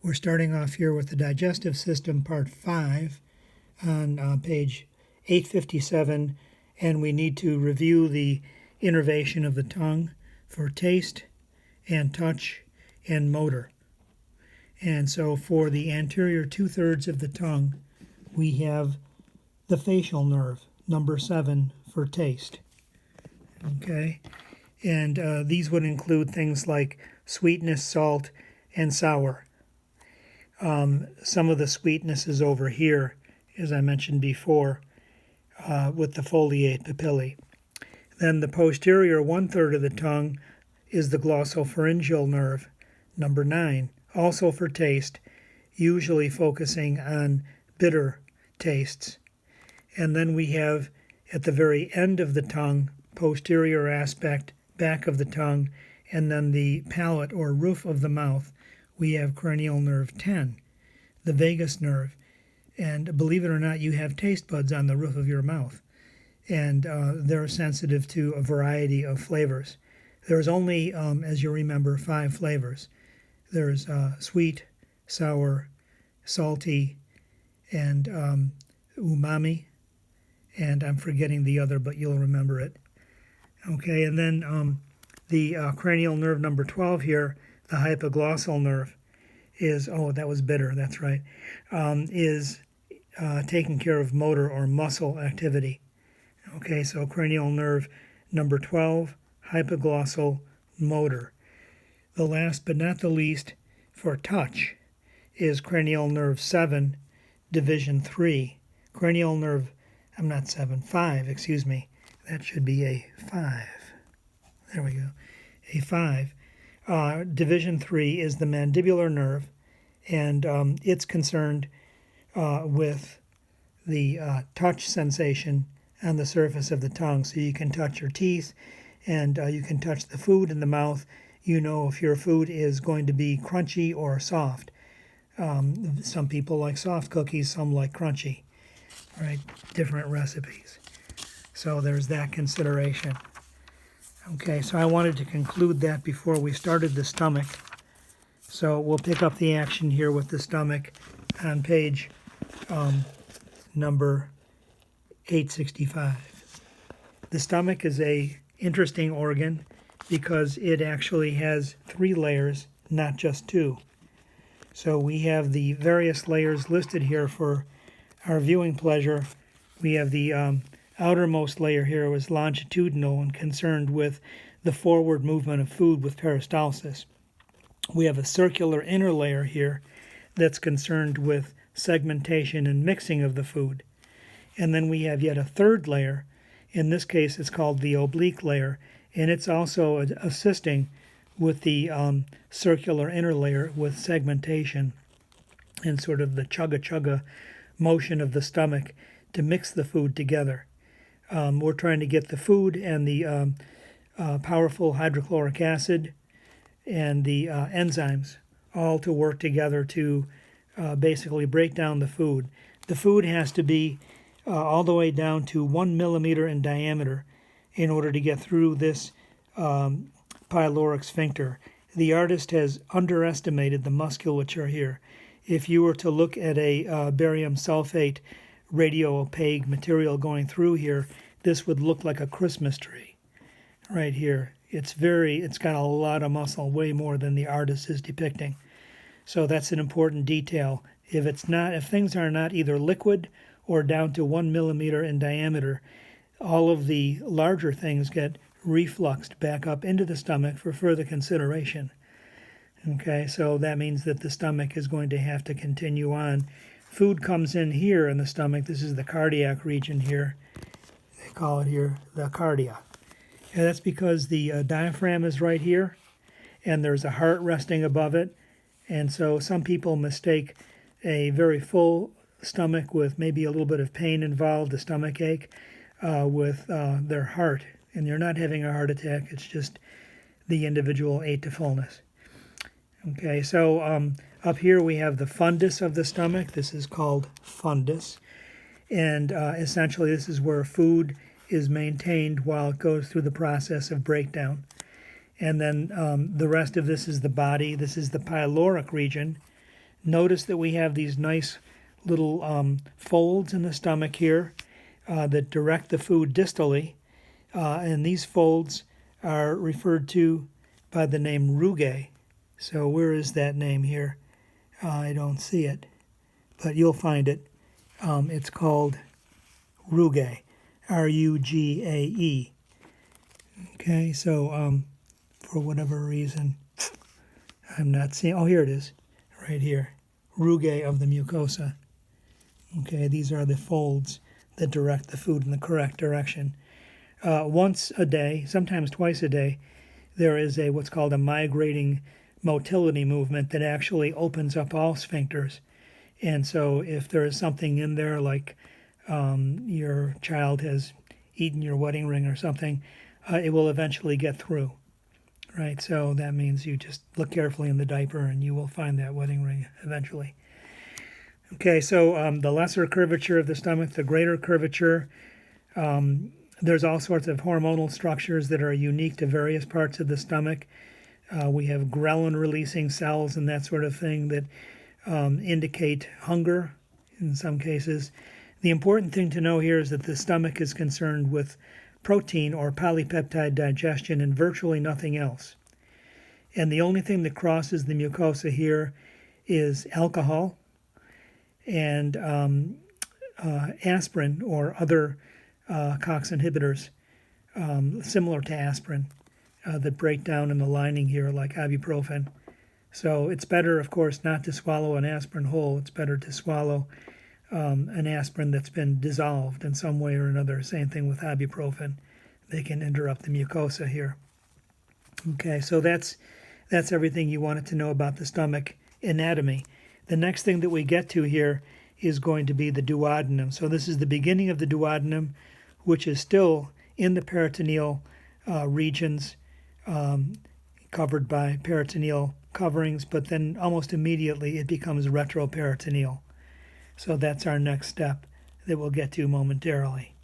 We're starting off here with the digestive system, part 5, on page 857, and we need to review the innervation of the tongue for taste and touch and motor. And so for the anterior 2/3 of the tongue, we have the facial nerve, number 7, for taste. Okay, and these would include things like sweetness, salt, and sour. Some of the sweetness is over here, as I mentioned before, with the foliate papillae. Then the posterior 1/3 of the tongue is the glossopharyngeal nerve, number 9, also for taste, usually focusing on bitter tastes. And then we have, at the very end of the tongue, posterior aspect, back of the tongue, and then the palate or roof of the mouth, we have cranial nerve 10, the vagus nerve. And believe it or not, you have taste buds on the roof of your mouth, and they're sensitive to a variety of flavors. There's only, as you remember, 5 flavors. There's sweet, sour, salty, and umami, and I'm forgetting the other, but you'll remember it. Okay, and then the cranial nerve number 12 here, the hypoglossal nerve, is, oh, that was bitter, that's right, is taking care of motor or muscle activity. Okay, so cranial nerve number 12, hypoglossal, motor. The last but not the least for touch is cranial nerve 7, division 3. Cranial nerve, 5, excuse me. That should be a 5. There we go. A 5. Division 3 is the mandibular nerve, and it's concerned with the touch sensation on the surface of the tongue. So you can touch your teeth, and you can touch the food in the mouth. You know if your food is going to be crunchy or soft. Some people like soft cookies, some like crunchy. All right, different recipes. So there's that consideration. Okay, so I wanted to conclude that before we started the stomach. So we'll pick up the action here with the stomach on page number 865. The stomach is a interesting organ because it actually has 3 layers, not just 2. So we have the various layers listed here for our viewing pleasure. We have the outermost layer here was longitudinal and concerned with the forward movement of food with peristalsis. We have a circular inner layer here that's concerned with segmentation and mixing of the food. And then we have yet a 3rd layer. In this case, it's called the oblique layer, and it's also assisting with the circular inner layer with segmentation and sort of the chugga-chugga motion of the stomach to mix the food together. We're trying to get the food and the powerful hydrochloric acid and the enzymes all to work together to basically break down the food. The food has to be all the way down to 1 millimeter in diameter in order to get through this pyloric sphincter. The artist has underestimated the musculature here. If you were to look at a barium sulfate radio-opaque material going through here, this would look like a Christmas tree right here. It's got a lot of muscle, way more than the artist is depicting. So that's an important detail. If things are not either liquid or down to 1 millimeter in diameter, all of the larger things get refluxed back up into the stomach for further consideration. Okay, so that means that the stomach is going to have to continue on. Food comes in here in the stomach. This is the cardiac region here. They call it here the cardia. And that's because the diaphragm is right here, and there's a heart resting above it. And so some people mistake a very full stomach with maybe a little bit of pain involved, a stomach ache, with their heart. And you're not having a heart attack. It's just the individual ate to fullness. Okay, so up here we have the fundus of the stomach. This is called fundus. And essentially this is where food is maintained while it goes through the process of breakdown. And then the rest of this is the body. This is the pyloric region. Notice that we have these nice little folds in the stomach here that direct the food distally, and these folds are referred to by the name rugae. So where is that name here? I don't see it, but you'll find it. It's called rugae, R-U-G-A-E. Okay, so for whatever reason, I'm not seeing. Oh, here it is, right here. Rugae of the mucosa. Okay, these are the folds that direct the food in the correct direction. Once a day, sometimes twice a day, there is what's called a migrating motility movement that actually opens up all sphincters. And so if there is something in there, like your child has eaten your wedding ring or something, it will eventually get through. Right, so that means you just look carefully in the diaper and you will find that wedding ring eventually. Okay, so the lesser curvature of the stomach, the greater curvature, there's all sorts of hormonal structures that are unique to various parts of the stomach. We have ghrelin-releasing cells and that sort of thing that indicate hunger in some cases. The important thing to know here is that the stomach is concerned with protein or polypeptide digestion and virtually nothing else. And the only thing that crosses the mucosa here is alcohol and aspirin or other COX inhibitors similar to aspirin that break down in the lining here like ibuprofen. So it's better, of course, not to swallow an aspirin whole. It's better to swallow an aspirin that's been dissolved in some way or another. Same thing with ibuprofen. They can interrupt the mucosa here. Okay, so that's everything you wanted to know about the stomach anatomy. The next thing that we get to here is going to be the duodenum. So this is the beginning of the duodenum, which is still in the peritoneal regions, covered by peritoneal coverings, but then almost immediately it becomes retroperitoneal. So that's our next step that we'll get to momentarily.